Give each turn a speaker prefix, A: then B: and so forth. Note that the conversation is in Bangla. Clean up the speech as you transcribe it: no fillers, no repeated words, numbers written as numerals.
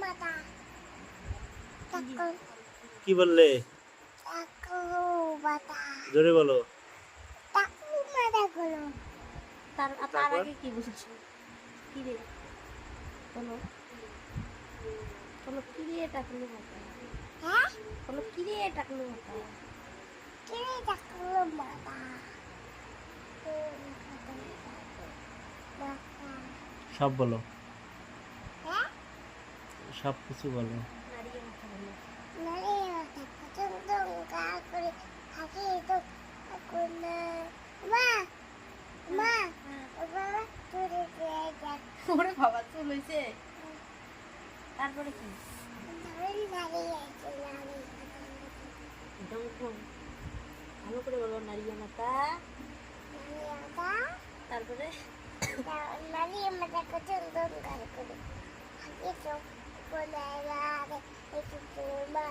A: মাথা টাকলু
B: কি বললে?
A: টাকলু মাথা
B: জোরে বলো।
A: টাকলু মাথা গুলো
C: তার
B: তারপর?
C: আগে কি বলছো? কি রে বলো, বলো কি রে টাকলু মাথা,
A: হ্যাঁ
C: বলো কি রে টাকলু মাথা।
A: কে টাকলু মাথা মাথা
B: সব বলো,
A: হ্যাঁ
B: সব কিছু বলো।
C: নাড়িয়ে মাথা বলো।
A: নারে মাথা পছন্দ গা করে হাসি তো কোনা মা মা বাবা তুই দিয়ে যাক
C: ওরে বাবা চুল হইছে, তারপরে কি?
A: ধরে নারিয়ে আছে নারি
C: ডঙ্কন ভালো করে বলো, নাড়িয়ে মাথা।
A: নারিয়ে মাথা
C: তারপরে
A: নারিয়ে মাথা পছন্দ গা করে হাসি তো কোনা রে একটু মা